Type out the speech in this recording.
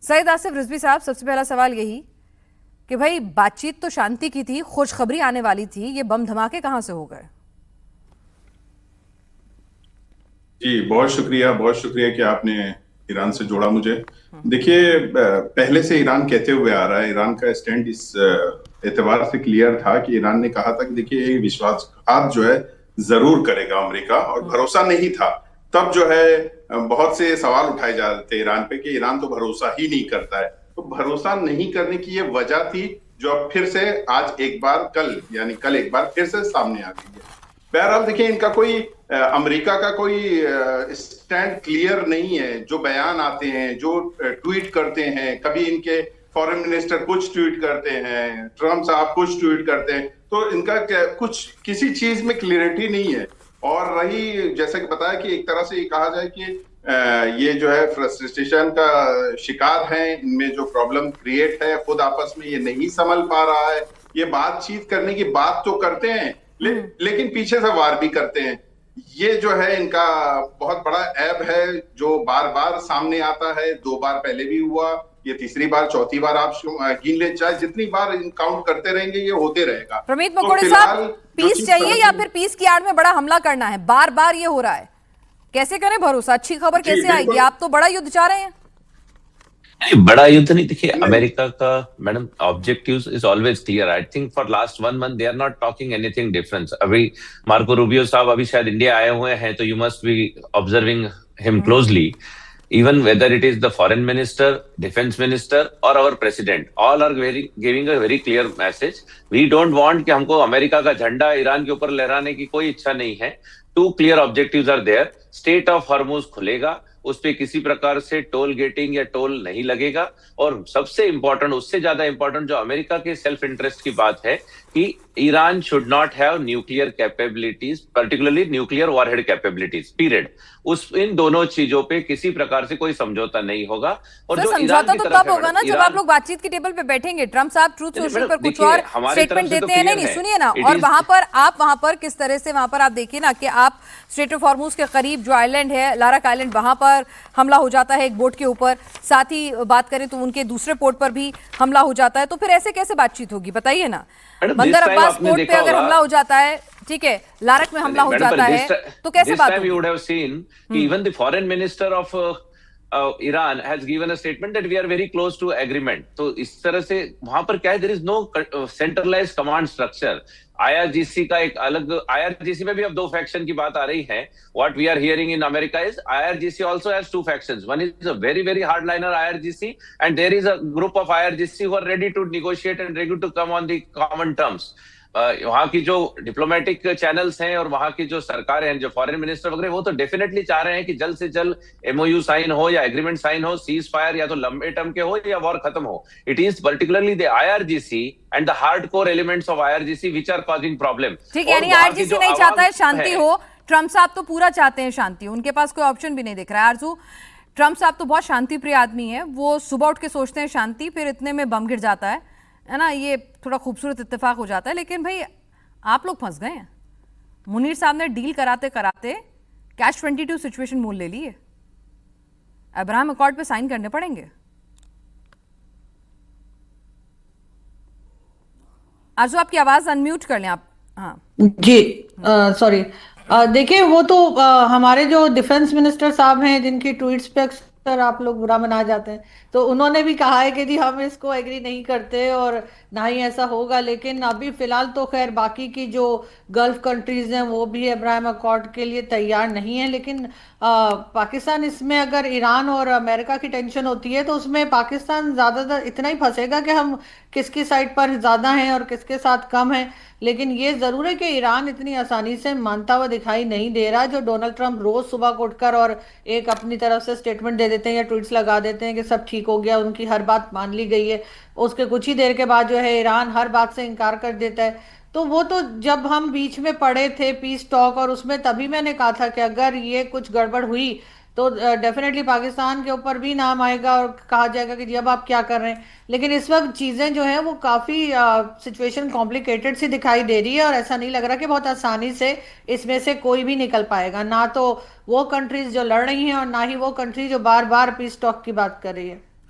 सईद आसिफ रिजवी साहब, सबसे पहला सवाल यही कि भाई बातचीत तो शांति की थी, खुशखबरी आने वाली थी, ये बम धमाके कहां से हो गए? जी बहुत शुक्रिया कि आपने ईरान से जोड़ा मुझे। देखिए, पहले से ईरान कहते हुए आ रहा है, ईरान का स्टैंड इस एतबार से क्लियर था कि ईरान ने कहा था कि देखिए ये विश्वासघात जो है जरूर करेगा अमेरिका, और भरोसा नहीं था। तब जो है बहुत से सवाल उठाए जा रहे थे ईरान पे कि ईरान तो भरोसा ही नहीं करता है। तो भरोसा नहीं करने की ये वजह थी जो अब फिर से आज एक बार कल एक बार फिर से सामने आ गई है। बहरहाल देखिए, इनका कोई अमेरिका का कोई स्टैंड क्लियर नहीं है। जो बयान आते हैं, जो ट्वीट करते हैं, कभी इनके फॉरेन मिनिस्टर कुछ ट्वीट करते हैं, ट्रम्प साहब कुछ ट्वीट करते हैं, तो इनका कुछ किसी चीज में क्लियरिटी नहीं है। और रही जैसे कि बताया कि एक तरह से ये कहा जाए कि ये जो है फ्रस्ट्रेशन का शिकार है, इनमें जो प्रॉब्लम क्रिएट है, खुद आपस में ये नहीं संभल पा रहा है। ये बातचीत करने की बात तो करते हैं, लेकिन पीछे से वार भी करते हैं। ये जो है इनका बहुत बड़ा ऐब है जो बार बार सामने आता है। 2 बार पहले भी हुआ, ये तीसरी बार चौथी बार आप गिन ले, चाहे जितनी बार काउंट करते रहेंगे ये होते रहेगा। प्रमीत मकोड़े साहब, पीस चाहिए या फिर पीस की आड़ में बड़ा हमला करना है? बार बार ये हो रहा है, कैसे करें भरोसा? अच्छी खबर कैसे आएगी? आप तो बड़ा युद्ध चाह रहे हैं। बड़ा युद्ध नहीं, देखिए अमेरिका का madam objectives is always clear. I think for last 1 month they are not talking anything different. अभी मार्को रूबियो साहब अभी शायद इंडिया आए हुए हैं, तो you must be observing him closely. Even whether it is the foreign minister, defense minister or our president, all are giving a very clear message. We don't want कि हमको America का झंडा ईरान के ऊपर लहराने की कोई इच्छा नहीं है। 2 clear objectives are there. State of Hormuz खुलेगा, उस पे किसी प्रकार से टोल गेटिंग या टोल नहीं लगेगा। और सबसे इंपॉर्टेंट, उससे ज्यादा इंपॉर्टेंट जो अमेरिका के सेल्फ इंटरेस्ट की बात है कि Iran should not have nuclear capabilities, particularly nuclear warhead capabilities, period. इन दोनों चीजों पे किसी प्रकार से कोई समझौता नहीं होगा। और जो समझौता तो तब होगा ना जब आप लोग बातचीत की टेबल पे बैठेंगे। ट्रम्प साहब ट्रूथ सोशल पर कुछ और स्टेटमेंट देते हैं। नहीं सुनिए ना, और वहां पर किस तरह से वहां पर आप देखिए ना कि आप स्ट्रेट ऑफ हॉर्मुज के करीब जो आइलैंड है, लारक आइलैंड, वहां पर हमला हो जाता है एक बोट के ऊपर। साथ ही बात करें तो उनके दूसरे पोर्ट पर भी हमला हो जाता है। तो फिर ऐसे कैसे बातचीत होगी बताइए ना? बंदर अब्बास पोर्ट पे अगर हमला हो जाता है, ठीक है, लारक में हमला हो जाता है, तो कैसे बात होगी? You would have seen even the foreign minister of Iran has given a statement that we are very close to agreement. तो इस तरह से वहां पर क्या है, there is no centralized command structure. IRGC का एक अलग, IRGC में भी अब 2 फैक्शन की बात आ रही है। What we are hearing in America is IRGC also has 2 factions. One is a very very hardliner IRGC, and there is a group of IRGC who are ready to negotiate and ready to come on the common terms. वहां की जो diplomatic channels हैं और वहां की जो सरकार है, जो फॉरेन मिनिस्टर वगैरह, वो तो डेफिनेटली चाह रहे हैं कि जल्द से जल्द MOU साइन हो या एग्रीमेंट साइन हो, सीज फायर या तो लंबे टर्म के हो या वॉर खत्म हो। It is particularly the IRGC and the hardcore elements of IRGC which are causing problem. ठीक है, यानी IRGC नहीं चाहता है शांति हो, ट्रम्प साहब तो पूरा चाहते हैं शांति। उनके पास कोई ऑप्शन भी नहीं दिख रहा है। आरजू, ट्रम्प साहब तो बहुत शांति प्रिय आदमी है, वो सुबह उठ के सोचते हैं शांति, फिर इतने में बम गिर जाता है ना। ये थोड़ा खूबसूरत इत्तेफाक हो जाता है। लेकिन भाई आप लोग फंस गए हैं। मुनीर साहब ने डील कराते कराते कैच 22 सिचुएशन मोल ले ली है। अब्राहम अकॉर्ड पे साइन करने पड़ेंगे। आरजू, आपकी आवाज अनम्यूट कर लें आप। हाँ जी, सॉरी। देखिए, वो तो हमारे जो डिफेंस मिनिस्टर साहब हैं, जिनकी ट्वीट्स पे अक्सर आप लोग बुरा मना जाते हैं, तो उन्होंने भी कहा है कि जी हम इसको एग्री नहीं करते और ना ही ऐसा होगा। लेकिन अभी फिलहाल तो खैर बाकी की जो गल्फ कंट्रीज हैं वो भी अब्राहम अकॉर्ड के लिए तैयार नहीं है। लेकिन पाकिस्तान इसमें, अगर ईरान और अमेरिका की टेंशन होती है तो उसमें पाकिस्तान ज़्यादातर इतना ही फंसेगा कि हम किसकी साइड पर ज़्यादा हैं और किसके साथ कम हैं। लेकिन ये ज़रूर है कि ईरान इतनी आसानी से मानता हुआ दिखाई नहीं दे रहा। जो डोनाल्ड ट्रंप रोज़ सुबह को उठकर और एक अपनी तरफ से स्टेटमेंट दे देते हैं या ट्वीट्स लगा देते हैं कि सब ठीक हो गया, उनकी हर बात मान ली गई है, उसके कुछ ही देर के बाद जो है ईरान हर बात से इनकार कर देता है। तो वो तो जब हम बीच में पड़े थे पीस टॉक, और उसमें तभी मैंने कहा था कि अगर ये कुछ गड़बड़ हुई तो डेफिनेटली पाकिस्तान के ऊपर भी नाम आएगा और कहा जाएगा कि जी अब आप क्या कर रहे हैं। लेकिन इस वक्त चीज़ें जो हैं वो काफ़ी सिचुएशन कॉम्प्लिकेटेड सी दिखाई दे रही है, और ऐसा नहीं लग रहा कि बहुत आसानी से इसमें से कोई भी निकल पाएगा। ना तो वो कंट्रीज जो लड़ रही हैं और ना ही वो कंट्री जो बार बार पीस टॉक की बात कर रही है।